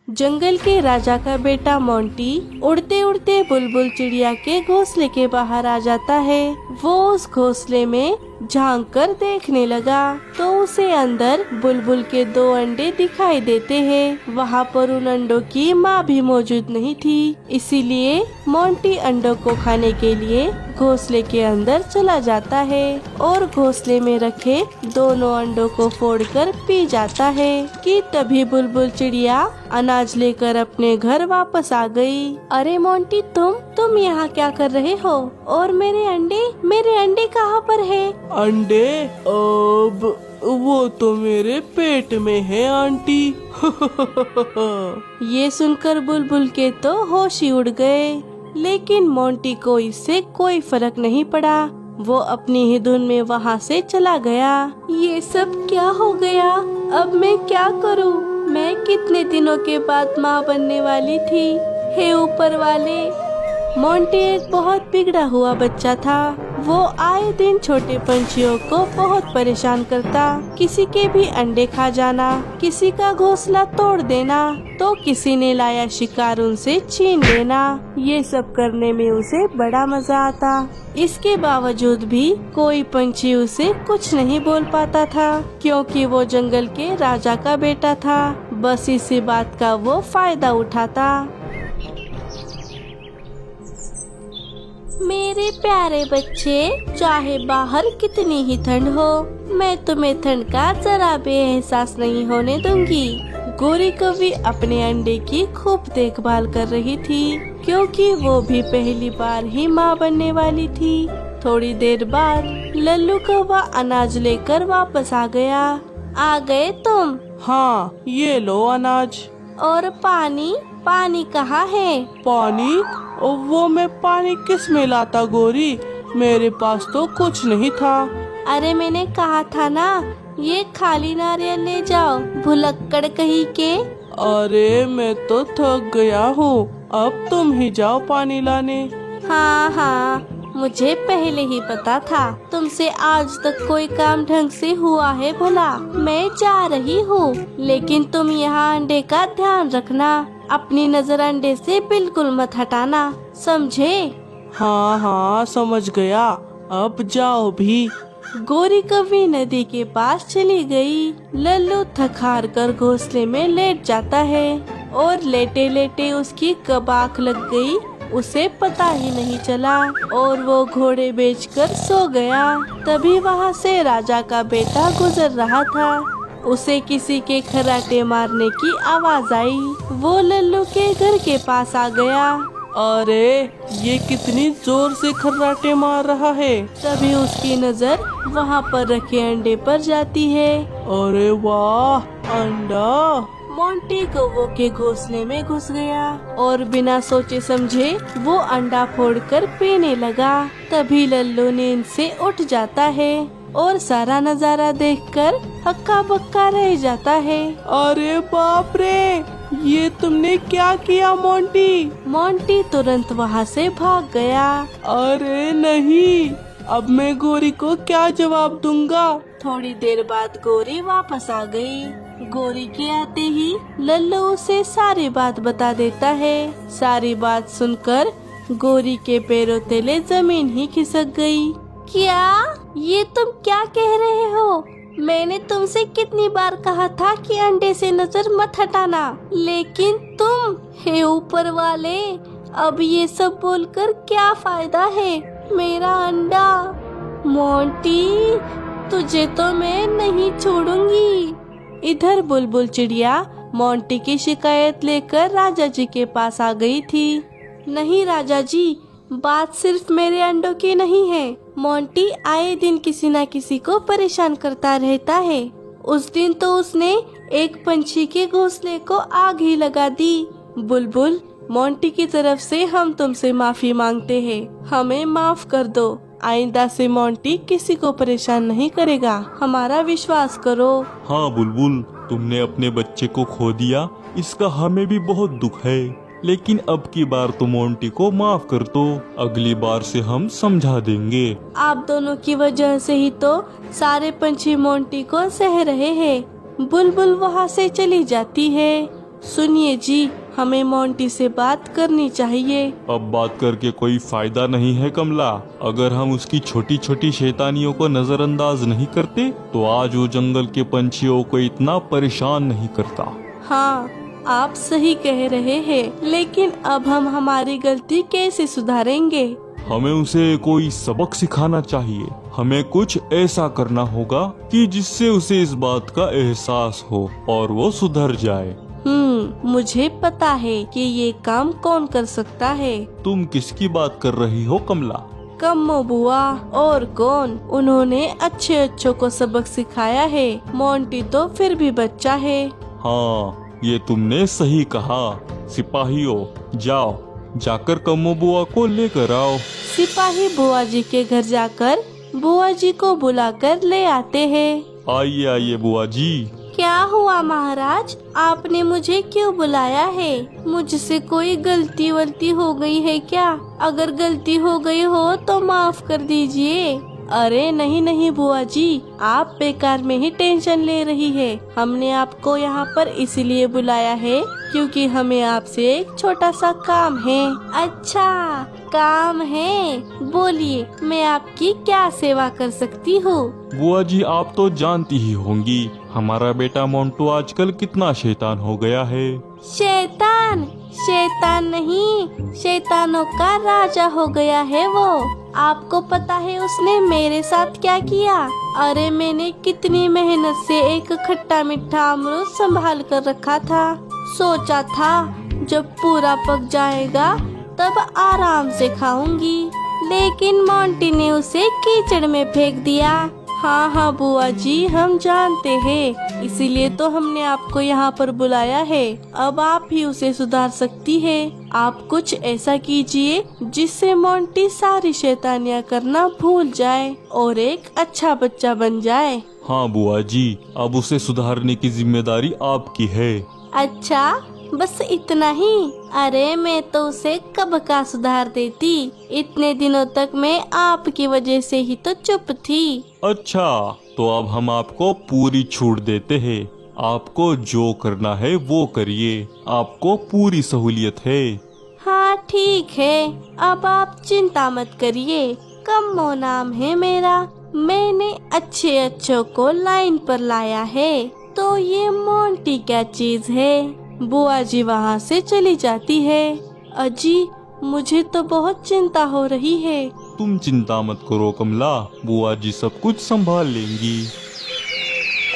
जंगल के राजा का बेटा मोंटी उड़ते उड़ते बुलबुल चिड़िया के घोंसले के बाहर आ जाता है। वो उस घोंसले में झांक कर देखने लगा तो उसे अंदर बुलबुल के 2 अंडे दिखाई देते हैं। वहाँ पर उन अंडों की माँ भी मौजूद नहीं थी, इसीलिए मोंटी अंडों को खाने के लिए घोंसले के अंदर चला जाता है और घोंसले में रखे दोनों अंडों को फोड़कर पी जाता है कि तभी बुलबुल चिड़िया अनाज लेकर अपने घर वापस आ गई। अरे मोंटी, तुम यहाँ क्या कर रहे हो? और मेरे अंडे कहाँ पर है? अंडे अब वो तो मेरे पेट में है आंटी। ये सुनकर बुलबुल के तो होश ही उड़ गए, लेकिन मोंटी को इससे कोई फर्क नहीं पड़ा। वो अपनी ही धुन में वहाँ से चला गया। ये सब क्या हो गया? अब मैं क्या करूँ? मैं कितने दिनों के बाद माँ बनने वाली थी। हे ऊपर वाले! मोंटी एक बहुत बिगड़ा हुआ बच्चा था। वो आए दिन छोटे पंछियों को बहुत परेशान करता। किसी के भी अंडे खा जाना, किसी का घोंसला तोड़ देना, तो किसी ने लाया शिकार उनसे छीन लेना। ये सब करने में उसे बड़ा मजा आता। इसके बावजूद भी कोई पंछी उसे कुछ नहीं बोल पाता था, क्योंकि वो जंगल के राजा का बेटा था। बस इसी बात का वो फायदा उठाता। मेरे प्यारे बच्चे, चाहे बाहर कितनी ही ठंड हो, मैं तुम्हें ठंड का जरा भी एहसास नहीं होने दूंगी। गोरी कौवी अपने अंडे की खूब देखभाल कर रही थी, क्योंकि वो भी पहली बार ही माँ बनने वाली थी। थोड़ी देर बाद लल्लू कौवा अनाज लेकर वापस आ गया। आ गए तुम? हाँ, ये लो अनाज। और पानी कहाँ है? पानी? वो मैं पानी किस में लाता गोरी? मेरे पास तो कुछ नहीं था। अरे मैंने कहा था ना, ये खाली नारियल ले जाओ, भुलक्कड़ कहीं के। अरे मैं तो थक गया हूँ, अब तुम ही जाओ पानी लाने। हाँ, मुझे पहले ही पता था तुमसे आज तक कोई काम ढंग से हुआ है भला। मैं जा रही हूँ, लेकिन तुम यहाँ अंडे का ध्यान रखना। अपनी नजर अंडे से बिल्कुल मत हटाना, समझे? हाँ, समझ गया। अब जाओ भी। गोरी कौवी नदी के पास चली गई। लल्लू थक हार कर घोंसले में लेट जाता है और लेटे लेटे उसकी कब आँख लग गई उसे पता ही नहीं चला और वो घोड़े बेचकर सो गया। तभी वहाँ से राजा का बेटा गुजर रहा था। उसे किसी के खर्राटे मारने की आवाज आई। वो लल्लू के घर के पास आ गया। अरे ये कितनी जोर से खर्राटे मार रहा है। तभी उसकी नजर वहाँ पर रखे अंडे पर जाती है। अरे वाह, अंडा! मोंटी कौवों के घोंसले में घुस गया और बिना सोचे समझे वो अंडा फोड़कर पीने लगा। तभी लल्लू नींद से उठ जाता है और सारा नजारा देखकर हक्का बक्का रह जाता है। अरे बाप रे, ये तुमने क्या किया मोंटी? मोंटी तुरंत वहाँ से भाग गया। अरे नहीं, अब मैं गोरी को क्या जवाब दूंगा? थोड़ी देर बाद गोरी वापस आ गई। गोरी के आते ही लल्लू उसे सारी बात बता देता है। सारी बात सुनकर गोरी के पैरों तले जमीन ही खिसक गई। क्या? ये तुम क्या कह रहे हो? मैंने तुमसे कितनी बार कहा था कि अंडे से नजर मत हटाना, लेकिन तुम, हे ऊपर वाले, अब ये सब बोलकर क्या फायदा है? मेरा अंडा! मोंटी, तुझे तो मैं नहीं छोड़ूंगी। इधर बुलबुल चिड़िया मोंटी की शिकायत लेकर राजा जी के पास आ गई थी। नहीं राजा जी, बात सिर्फ मेरे अंडों की नहीं है। मोंटी आए दिन किसी न किसी को परेशान करता रहता है। उस दिन तो उसने एक पंछी के घोंसले को आग ही लगा दी। बुलबुल, मोंटी की तरफ से हम तुमसे माफी मांगते हैं, हमें माफ कर दो। आइंदा से मोंटी किसी को परेशान नहीं करेगा, हमारा विश्वास करो। हाँ बुलबुल, तुमने अपने बच्चे को खो दिया, इसका हमें भी बहुत दुख है, लेकिन अब की बार तो मोंटी को माफ कर दो। अगली बार से हम समझा देंगे। आप दोनों की वजह से ही तो सारे पंछी मोंटी को सह रहे हैं। बुलबुल वहाँ से चली जाती है सुनिए जी, हमें मोंटी से बात करनी चाहिए। अब बात करके कोई फायदा नहीं है कमला। अगर हम उसकी छोटी छोटी शैतानियों को नजरअंदाज नहीं करते तो आज वो जंगल के पंछियों को इतना परेशान नहीं करता। हाँ, आप सही कह रहे हैं, लेकिन अब हम हमारी गलती कैसे सुधारेंगे? हमें उसे कोई सबक सिखाना चाहिए। हमें कुछ ऐसा करना होगा कि जिससे उसे इस बात का एहसास हो और वो सुधर जाए। मुझे पता है कि ये काम कौन कर सकता है। तुम किसकी बात कर रही हो कमला? कम्मो बुआ, और कौन? उन्होंने अच्छे अच्छों को सबक सिखाया है। मोंटी तो फिर भी बच्चा है। हाँ, ये तुमने सही कहा। सिपाहियों, जाओ, जाकर कम्मो बुआ को लेकर आओ। सिपाही बुआ जी के घर जाकर बुआ जी को बुलाकर ले आते हैं। आइए आइए बुआ जी। क्या हुआ महाराज, आपने मुझे क्यों बुलाया है? मुझसे कोई गलती वलती हो गई है क्या? अगर गलती हो गई हो तो माफ कर दीजिए। अरे नहीं नहीं बुआ जी, आप बेकार में ही टेंशन ले रही है। हमने आपको यहाँ पर इसलिए बुलाया है क्योंकि हमें आपसे एक छोटा सा काम है। अच्छा, काम है? बोलिए, मैं आपकी क्या सेवा कर सकती हूँ? बुआ जी, आप तो जानती ही होंगी हमारा बेटा मोंटू आजकल कितना शैतान हो गया है। शैतान? शैतान नहीं, शैतानों का राजा हो गया है वो। आपको पता है उसने मेरे साथ क्या किया? अरे मैंने कितनी मेहनत से एक खट्टा मीठा अमरूद संभाल कर रखा था। सोचा था जब पूरा पक जाएगा तब आराम से खाऊंगी, लेकिन मोंटी ने उसे कीचड़ में फेंक दिया। हाँ हाँ बुआ जी, हम जानते हैं, इसीलिए तो हमने आपको यहाँ पर बुलाया है। अब आप ही उसे सुधार सकती है। आप कुछ ऐसा कीजिए जिससे मोंटी सारी शैतानियाँ करना भूल जाए और एक अच्छा बच्चा बन जाए। हाँ बुआ जी, अब उसे सुधारने की जिम्मेदारी आपकी है। अच्छा, बस इतना ही? अरे मैं तो उसे कब का सुधार देती। इतने दिनों तक मैं आपकी वजह से ही तो चुप थी। अच्छा, तो अब हम आपको पूरी छूट देते हैं। आपको जो करना है वो करिए, आपको पूरी सहूलियत है। हाँ ठीक है, अब आप चिंता मत करिए। कम्मो नाम है मेरा। मैंने अच्छे अच्छों को लाइन पर लाया है, तो ये मोंटी क्या चीज है? बुआ जी वहाँ से चली जाती है। अजी, मुझे तो बहुत चिंता हो रही है। तुम चिंता मत करो कमला, बुआ जी सब कुछ संभाल लेंगी।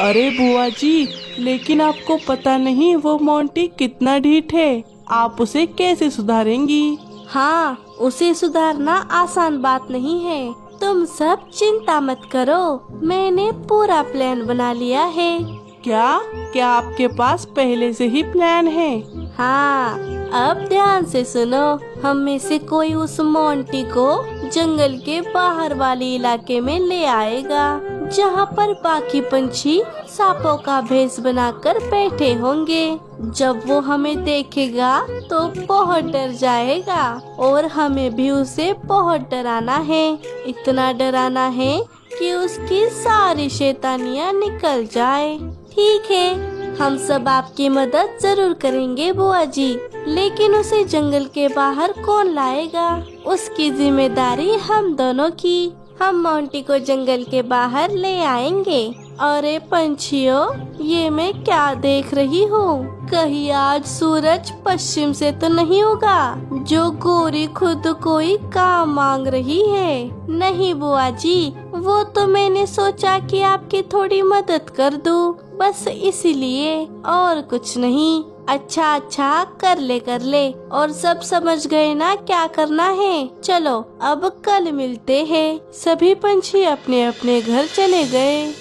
अरे बुआ जी, लेकिन आपको पता नहीं वो मोंटी कितना ढीठ है। आप उसे कैसे सुधारेंगी? हाँ, उसे सुधारना आसान बात नहीं है। तुम सब चिंता मत करो, मैंने पूरा प्लान बना लिया है। क्या क्या आपके पास पहले से ही प्लान है? हाँ, अब ध्यान से सुनो। हम में से कोई उस मोंटी को जंगल के बाहर वाले इलाके में ले आएगा, जहाँ पर बाकी पंछी सांपों का भेष बनाकर बैठे होंगे। जब वो हमें देखेगा तो बहुत डर जाएगा और हमें भी उसे बहुत डराना है। इतना डराना है कि उसकी सारी शैतानियाँ निकल जाए। ठीक है, हम सब आपकी मदद जरूर करेंगे बुआ जी, लेकिन उसे जंगल के बाहर कौन लाएगा? उसकी जिम्मेदारी हम दोनों की। हम मोंटी को जंगल के बाहर ले आएंगे। अरे पंछियों, ये मैं क्या देख रही हूँ? कहीं आज सूरज पश्चिम से तो नहीं होगा जो गोरी खुद कोई काम मांग रही है? नहीं बुआ जी, वो तो मैंने सोचा कि आपकी थोड़ी मदद कर दूं, बस इसीलिए, और कुछ नहीं। अच्छा अच्छा, कर ले। और सब समझ गए ना क्या करना है? चलो अब कल मिलते हैं। सभी पंछी अपने अपने घर चले गए।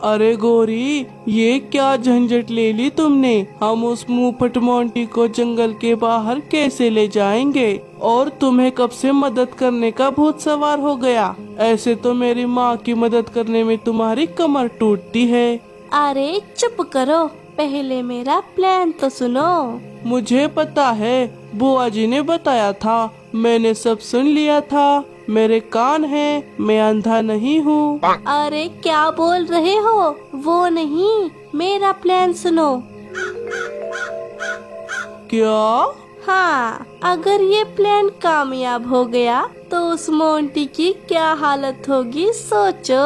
अरे गोरी, ये क्या झंझट ले ली तुमने? हम उस मुंहफट मोंटी को जंगल के बाहर कैसे ले जाएंगे? और तुम्हें कब से मदद करने का भूत सवार हो गया? ऐसे तो मेरी माँ की मदद करने में तुम्हारी कमर टूटती है। अरे चुप करो, पहले मेरा प्लान तो सुनो। मुझे पता है, बुआ जी ने बताया था, मैंने सब सुन लिया था। मेरे कान हैं, मैं अंधा नहीं हूँ। अरे क्या बोल रहे हो? वो नहीं, मेरा प्लान सुनो। क्या? हाँ, अगर ये प्लान कामयाब हो गया तो उस मोंटी की क्या हालत होगी सोचो।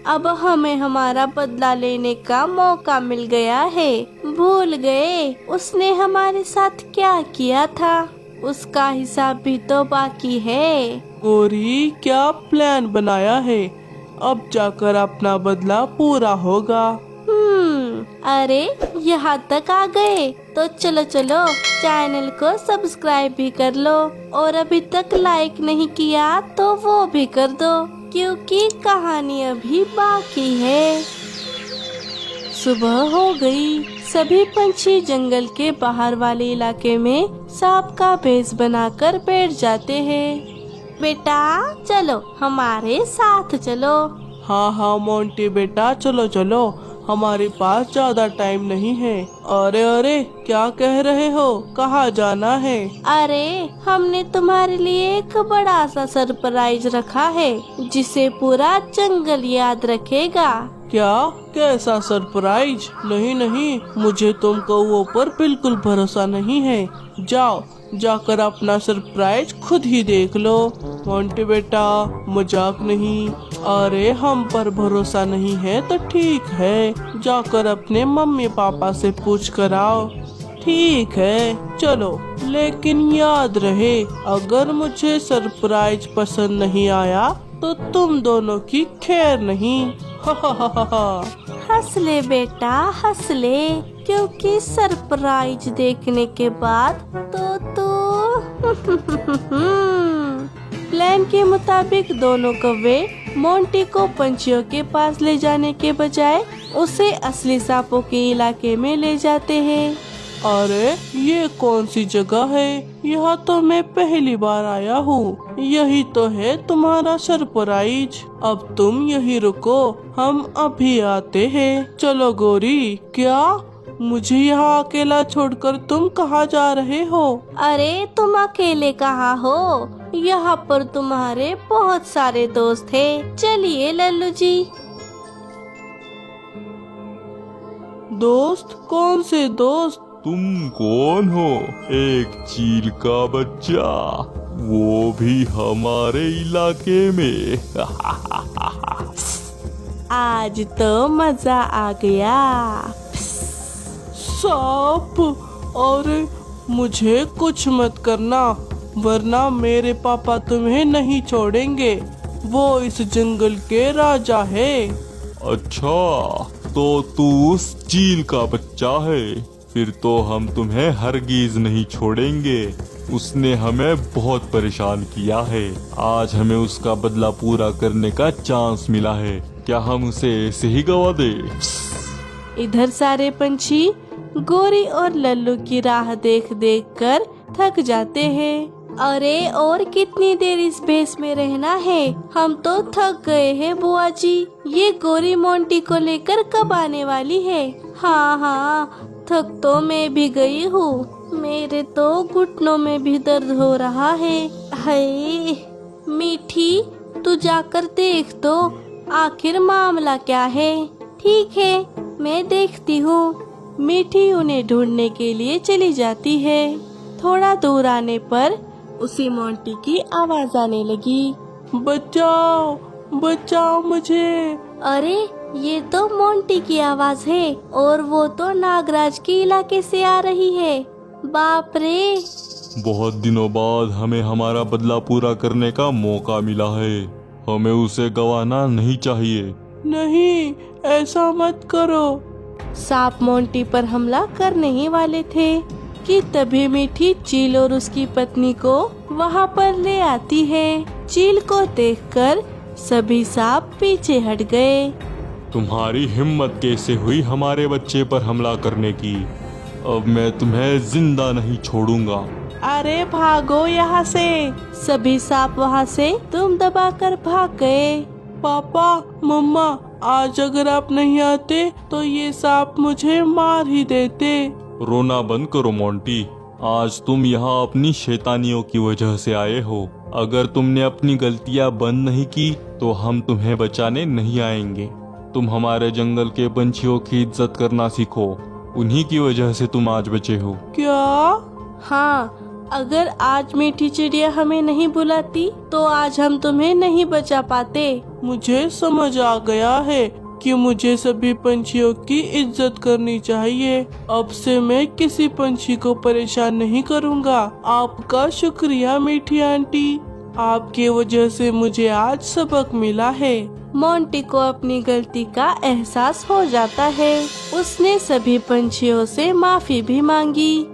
अब हमें हमारा बदला लेने का मौका मिल गया है। भूल गए उसने हमारे साथ क्या किया था? उसका हिसाब भी तो बाकी है। गौरी, क्या प्लान बनाया है? अब जाकर अपना बदला पूरा होगा। अरे यहाँ तक आ गए तो चलो चलो चैनल को सब्सक्राइब भी कर लो, और अभी तक लाइक नहीं किया तो वो भी कर दो, क्योंकि कहानी अभी बाकी है। सुबह हो गई। सभी पंछी जंगल के बाहर वाले इलाके में सांप का भेष बनाकर बैठ जाते हैं। बेटा चलो हमारे साथ चलो। हाँ हाँ मोंटी बेटा, चलो चलो, हमारे पास ज्यादा टाइम नहीं है। अरे अरे, क्या कह रहे हो? कहाँ जाना है? अरे हमने तुम्हारे लिए एक बड़ा सा सरप्राइज रखा है, जिसे पूरा जंगल याद रखेगा। क्या? कैसा सरप्राइज? नहीं नहीं, मुझे तुम कौओं पर बिल्कुल भरोसा नहीं है। जाओ, जाकर अपना सरप्राइज खुद ही देख लो। मोंटी बेटा, मजाक नहीं। अरे हम पर भरोसा नहीं है तो ठीक है, जाकर अपने मम्मी पापा से पूछ कर आओ। ठीक है चलो, लेकिन याद रहे, अगर मुझे सरप्राइज पसंद नहीं आया तो तुम दोनों की खैर नहीं। हंस ले बेटा हंस ले, क्योंकि सरप्राइज देखने के बाद तो प्लान के मुताबिक दोनों कौवे मोंटी को पंछियों के पास ले जाने के बजाय उसे असली सांपों के इलाके में ले जाते हैं। अरे ये कौन सी जगह है? यहाँ तो मैं पहली बार आया हूँ। यही तो है तुम्हारा सरप्राइज। अब तुम यही रुको, हम अभी आते हैं। चलो गौरी। क्या? मुझे यहाँ अकेला छोड़कर तुम कहाँ जा रहे हो? अरे तुम अकेले कहाँ हो? यहाँ पर तुम्हारे बहुत सारे दोस्त हैं। चलिए लल्लू जी। दोस्त? कौन से दोस्त? तुम कौन हो? एक चील का बच्चा, वो भी हमारे इलाके में। आज तो मजा आ गया। सांप? अरे मुझे कुछ मत करना, वरना मेरे पापा तुम्हें नहीं छोड़ेंगे। वो इस जंगल के राजा है। अच्छा, तो तू उस चील का बच्चा है? फिर तो हम तुम्हें हरगिज नहीं छोड़ेंगे। उसने हमें बहुत परेशान किया है। आज हमें उसका बदला पूरा करने का चांस मिला है। क्या हम उसे ऐसे ही गवा दे? इधर सारे पंछी गोरी और लल्लू की राह देख देख कर थक जाते हैं। अरे और कितनी देर इस भेष में रहना है? हम तो थक गए हैं बुआ जी। ये गोरी मोंटी को लेकर कब आने वाली है? हाँ हाँ, थक तो मैं भी गई हूँ। मेरे तो घुटनों में भी दर्द हो रहा है। हाय मीठी, तू जाकर देख तो आखिर मामला क्या है। ठीक है, मैं देखती हूँ। मीठी उन्हें ढूंढने के लिए चली जाती है। थोड़ा दूर आने पर उसी मोंटी की आवाज आने लगी। बचाओ, बचाओ मुझे। अरे ये तो मोंटी की आवाज है, और वो तो नागराज के इलाके से आ रही है। बाप रे! बहुत दिनों बाद हमें हमारा बदला पूरा करने का मौका मिला है। हमें उसे गंवाना नहीं चाहिए। नहीं, ऐसा मत करो। सांप मोंटी पर हमला करने ही वाले थे कि तभी मीठी चील और उसकी पत्नी को वहाँ पर ले आती है। चील को देखकर सभी सांप पीछे हट गए। तुम्हारी हिम्मत कैसे हुई हमारे बच्चे पर हमला करने की? अब मैं तुम्हें जिंदा नहीं छोड़ूंगा। अरे भागो यहाँ से! सभी सांप वहाँ से दुम दबाकर भाग गए। पापा, मम्मा, आज अगर आप नहीं आते तो ये सांप मुझे मार ही देते। रोना बंद करो मोंटी। आज तुम यहाँ अपनी शैतानियों की वजह से आए हो। अगर तुमने अपनी गलतियाँ बंद नहीं की तो हम तुम्हें बचाने नहीं आएंगे। तुम हमारे जंगल के पंछियों की इज्जत करना सीखो। उन्हीं की वजह से तुम आज बचे हो। क्या? हाँ, अगर आज मीठी चिड़िया हमें नहीं बुलाती तो आज हम तुम्हें नहीं बचा पाते। मुझे समझ आ गया है कि मुझे सभी पंछियों की इज्जत करनी चाहिए। अब से मैं किसी पंछी को परेशान नहीं करूँगा। आपका शुक्रिया मीठी आंटी, आपके वजह से मुझे आज सबक मिला है। मोंटी को अपनी गलती का एहसास हो जाता है। उसने सभी पंछियों से माफी भी मांगी।